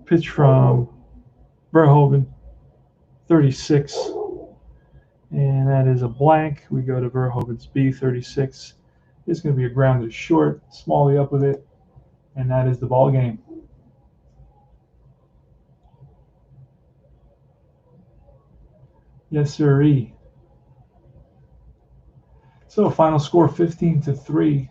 Pitch from Verhoeven, 36. And that is a blank. We go to Verhoeven's B, 36. It's going to be a grounder to short. Smalley up with it. And that is the ball game. Yes, sirree. So final score 15-3.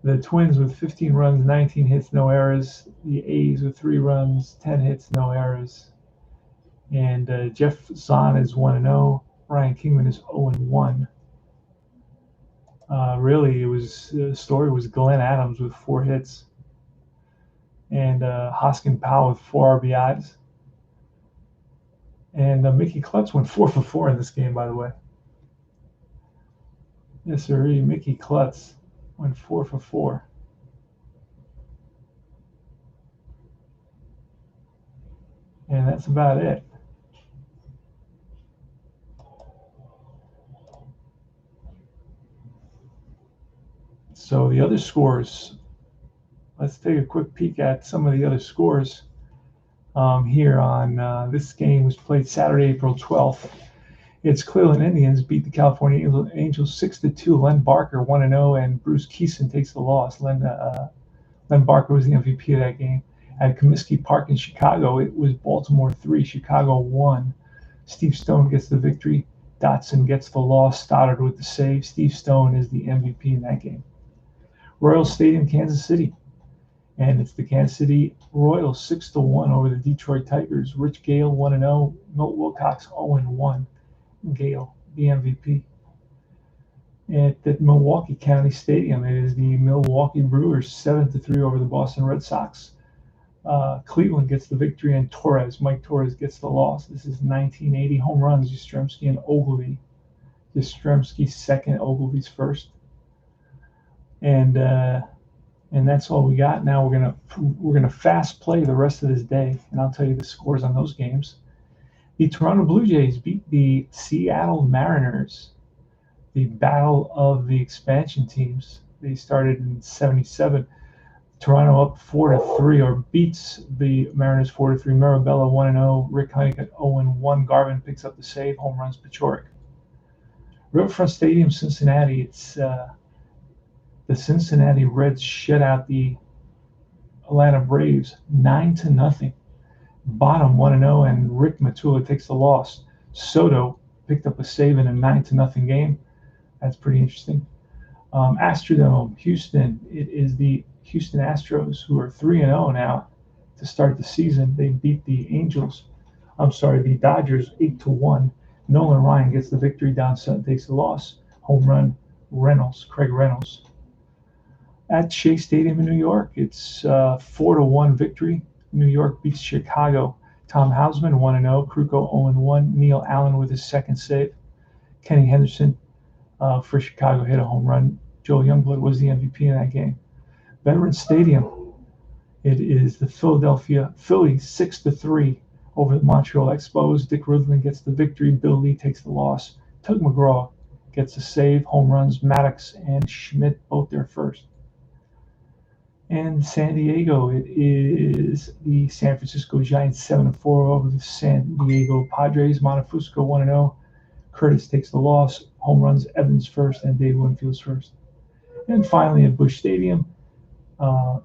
The Twins with 15 runs, 19 hits, no errors. The A's with 3 runs, 10 hits, no errors. And Jeff Zahn is 1-0. Brian Kingman is 0-1. Really, it was the story was Glenn Adams with 4 hits, and Hoskin Powell with 4 RBIs. And Mickey Klutz went 4 for 4 in this game, by the way. Yes, sir. Mickey Klutz went 4 for 4. And that's about it. So the other scores, let's take a quick peek at some of the other scores. Here on this game was played Saturday, April 12th. Its Cleveland Indians beat the California Angels 6-2. Len Barker 1-0, and Bruce Keyson takes the loss. Len Barker was the MVP of that game. At Comiskey Park in Chicago, it was Baltimore 3, Chicago 1. Steve Stone gets the victory. Dotson gets the loss. Stoddard with the save. Steve Stone is the MVP in that game. Royal Stadium, Kansas City. And it's the Kansas City Royals 6-1 over the Detroit Tigers. Rich Gale 1-0. Milt Wilcox 0-1. Gale, the MVP. At the Milwaukee County Stadium, it is the Milwaukee Brewers 7-3 over the Boston Red Sox. Cleveland gets the victory, and Mike Torres gets the loss. This is 1980 home runs. Yastrzemski and Ogilvy. Yastrzemski second, Ogilvy's first. And that's all we got. Now we're gonna fast play the rest of this day, and I'll tell you the scores on those games. The Toronto Blue Jays beat the Seattle Mariners. The battle of the expansion teams. They started in '77. Toronto up 4-3, or beats the Mariners 4-3. Marabella 1-0. Rick Honeycutt 0-1. Garvin picks up the save. Home runs Paciorek. Riverfront Stadium, Cincinnati. It's the Cincinnati Reds shut out the Atlanta Braves 9-0. Bottom 1-0, and Rick Matula takes the loss. Soto picked up a save in a 9-0 game. That's pretty interesting. Astrodome, Houston. It is the Houston Astros, who are 3-0 now to start the season. They beat the the Dodgers 8-1. Nolan Ryan gets the victory. Don Sutton takes the loss. Home run Craig Reynolds. At Shea Stadium in New York, it's 4-1 victory. New York beats Chicago. Tom Hausman 1-0. Kruko 0-1. Neil Allen with his second save. Kenny Henderson for Chicago hit a home run. Joe Youngblood was the MVP in that game. Veterans Stadium, it is the Philadelphia Phillies 6-3 over the Montreal Expos. Dick Rutherford gets the victory. Bill Lee takes the loss. Tug McGraw gets the save. Home runs Maddox and Schmidt, both their first. And San Diego, it is the San Francisco Giants 7-4 over the San Diego Padres. Montefusco 1-0. Curtis takes the loss. Home runs Evans first and Dave Winfield's first. And finally at Busch Stadium,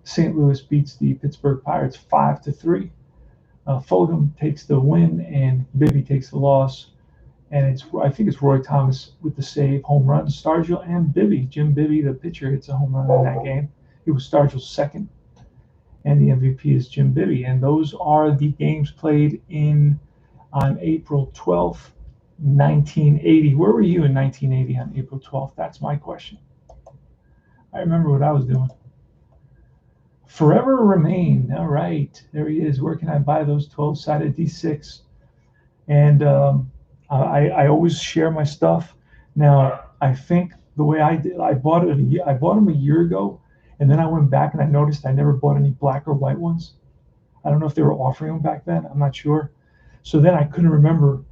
St. Louis beats the Pittsburgh Pirates 5-3. Fulgham takes the win and Bibby takes the loss. And I think it's Roy Thomas with the save. Home run Stargell and Bibby. Jim Bibby, the pitcher, hits a home run in that game. It was Stargell's second, and the MVP is Jim Bibby. And those are the games played on April 12th, 1980. Where were you in 1980 on April 12th? That's my question. I remember what I was doing. Forever Remain. All right, there he is. Where can I buy those 12-sided D6? And I always share my stuff. Now, I think the way I did, I bought them a year ago. And then I went back and I noticed I never bought any black or white ones. I don't know if they were offering them back then. I'm not sure. So then I couldn't remember,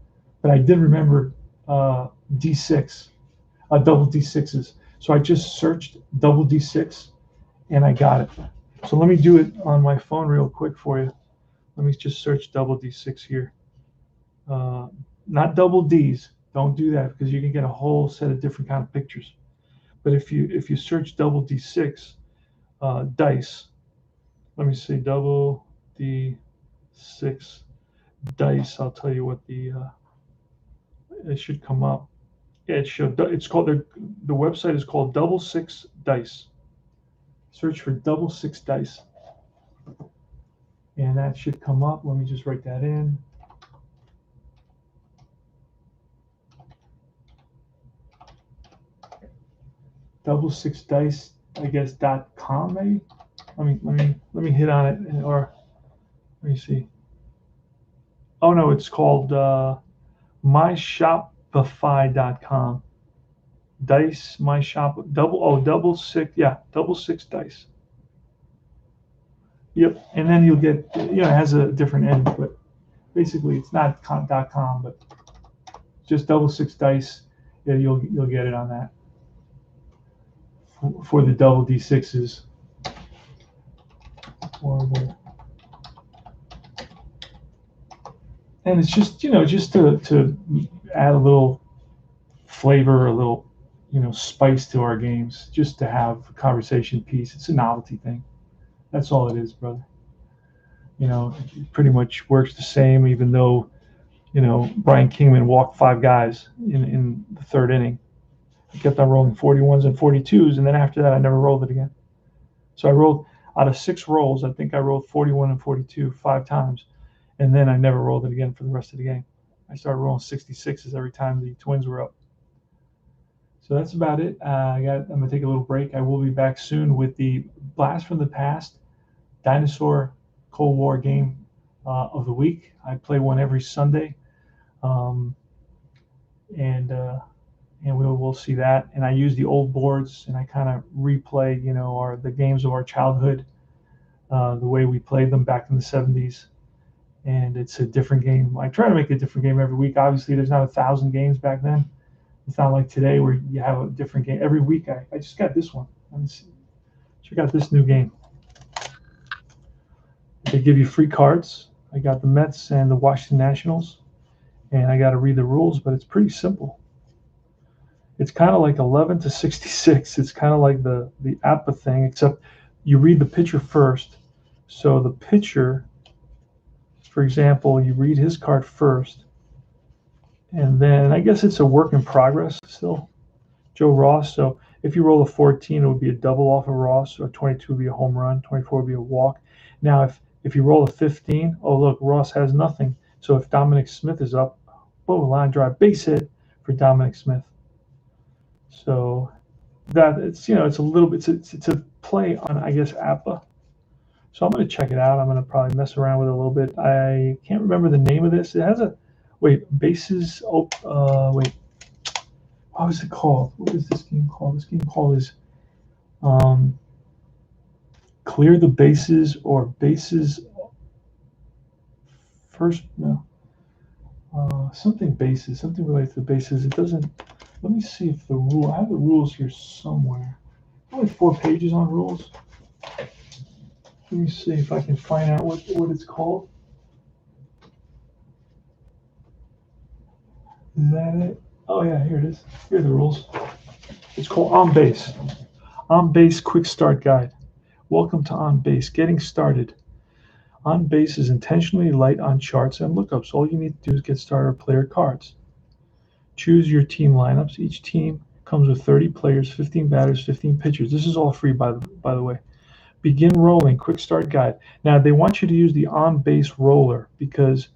but I did remember D6, double D6s. So I just searched double D6 and I got it. So let me do it on my phone real quick for you. Let me just search double D6 here. Not double Ds. Don't do that because you can get a whole set of different kind of pictures. But if you search double D6, dice. Let me see, double D6 dice. I'll tell you what it should come up. Yeah, it should. It's called the website is called Double Six Dice. Search for Double Six Dice, and that should come up. Let me just write that in. Double Six Dice, I guess .com maybe. Let me hit on it, or let me see. Oh no, it's called myshopify.com. Dice, my shop, double six dice. Yep, and then you'll get, it has a different end, but basically it's not .com, but just double six dice. Yeah, you'll get it on that for the double D6s. And it's just, just to add a little flavor, a little, spice to our games, just to have a conversation piece. It's a novelty thing. That's all it is, brother. It pretty much works the same, even though, Brian Kingman walked 5 guys in the third inning. I kept on rolling 41s and 42s, and then after that, I never rolled it again. So I rolled out of 6 rolls. I think I rolled 41 and 42 5 times, and then I never rolled it again for the rest of the game. I started rolling 66s every time the Twins were up. So that's about it. I'm gonna take a little break. I will be back soon with the Blast from the Past Dinosaur Cold War game of the week. I play one every Sunday, and we'll see that. And I use the old boards, and I kind of replay, the games of our childhood, the way we played them back in the 70s. And it's a different game. I try to make a different game every week. Obviously, there's not 1,000 games back then. It's not like today where you have a different game every week. I just got this one. Check out this new game. They give you free cards. I got the Mets and the Washington Nationals, and I got to read the rules, but it's pretty simple. It's kind of like 11 to 66. It's kind of like the APA thing, except you read the pitcher first. So the pitcher, for example, you read his card first, and then I guess it's a work in progress still. Joe Ross. So if you roll a 14, it would be a double off of Ross, or 22 would be a home run, 24 would be a walk. Now, if you roll a 15, oh look, Ross has nothing. So if Dominic Smith is up, boom, line drive, base hit for Dominic Smith. So that it's a little bit, it's a play on, I guess, APA. So I'm going to check it out. I'm going to probably mess around with it a little bit. I can't remember the name of this. It has bases. What was it called? What is this game called? This game called is Clear the Bases, or Bases First. No. Something bases. Something related to the bases. It doesn't. Let me see if the rule. I have the rules here somewhere. Only 4 pages on rules. Let me see if I can find out what it's called. Is that it? Oh yeah, here it is. Here are the rules. It's called On Base. On Base Quick Start Guide. Welcome to On Base. Getting started. On Base is intentionally light on charts and lookups. All you need to do is get started with player cards. Choose your team lineups. Each team comes with 30 players, 15 batters, 15 pitchers. This is all free, by the way. Begin rolling. Quick start guide. Now they want you to use the on base roller, because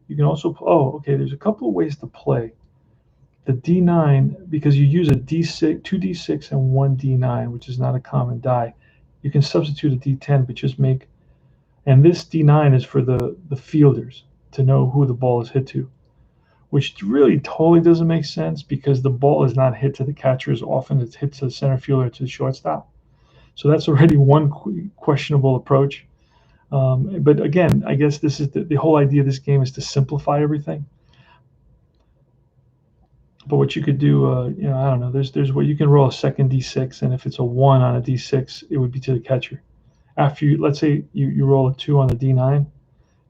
you can also. There's a couple of ways to play the D9, because you use a D6, 2 D6 and 1 D9, which is not a common die. You can substitute a D10, but just make. And this D9 is for the fielders to know who the ball is hit to, which really totally doesn't make sense, because the ball is not hit to the catcher as often as it's hit to the center fielder or to the shortstop. So that's already one questionable approach. But again, I guess this is the whole idea of this game is to simplify everything. But what you could do, I don't know. There's where you can roll a second D6, and if it's a 1 on a D6, it would be to the catcher. After let's say you roll a 2 on the D9,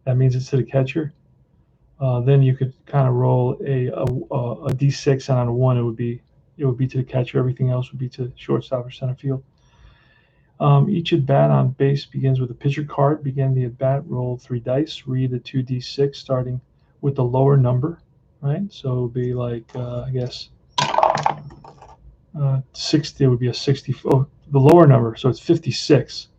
that means it's to the catcher. Then you could kind of roll a D6, and on a 1 it would be to the catcher. Everything else would be to shortstop or center field. Each at bat on base begins with a pitcher card. Begin the at bat. Roll 3 dice. Read the 2 D6, starting with the lower number. Right. So it would be like I guess 60. It would be a 60. Oh, the lower number. So it's 56.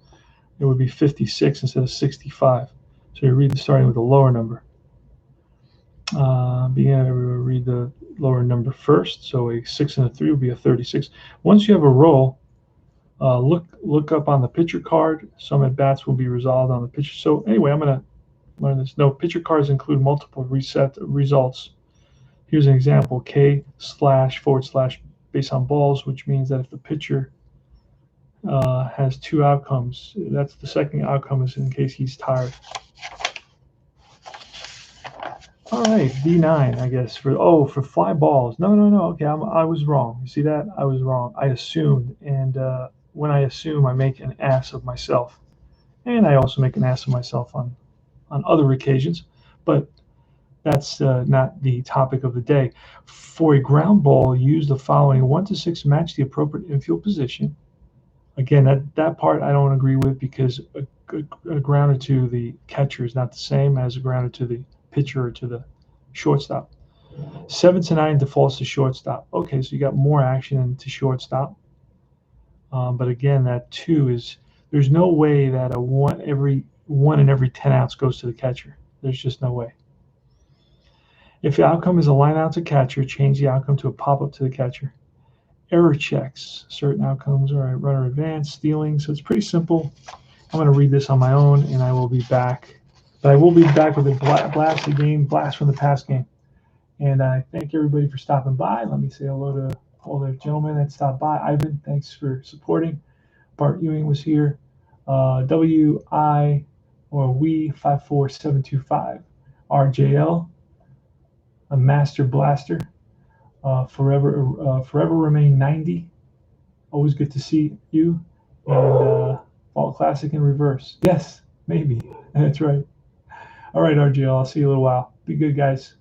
It would be 56 instead of 65. So you read starting with the lower number. Read the lower number first. So a 6 and a 3 would be a 36. Once you have a roll, look up on the pitcher card. Some at bats will be resolved on the pitcher. So anyway, I'm going to learn this. No, pitcher cards include multiple reset results. Here's an example: K// based on balls, which means that if the pitcher has 2 outcomes, that's the second outcome is in case he's tired. All right, D9, I guess, for fly balls. No. Okay, I was wrong. You see that? I was wrong. I assumed, and when I assume, I make an ass of myself. And I also make an ass of myself on other occasions. But that's not the topic of the day. For a ground ball, use the following: 1 to 6 match the appropriate infield position. Again, that part I don't agree with, because a grounder to the catcher is not the same as a grounder to the pitcher or to the shortstop. 7 to 9 defaults to shortstop. Okay, so you got more action to shortstop. But again, that 2 is, there's no way that a 1 in every 10 outs goes to the catcher. There's just no way. If the outcome is a line out to catcher, change the outcome to a pop-up to the catcher. Error checks, certain outcomes. All right, runner advance, stealing. So it's pretty simple. I'm going to read this on my own, and I will be back. But I will be back with a blast from the past game. And I thank everybody for stopping by. Let me say hello to all the gentlemen that stopped by. Ivan, thanks for supporting. Bart Ewing was here. We 54725. RJL, a master blaster. Forever remain 90. Always good to see you. And Fall Classic in reverse. Yes, maybe. That's right. All right, RJL. I'll see you in a little while. Be good, guys.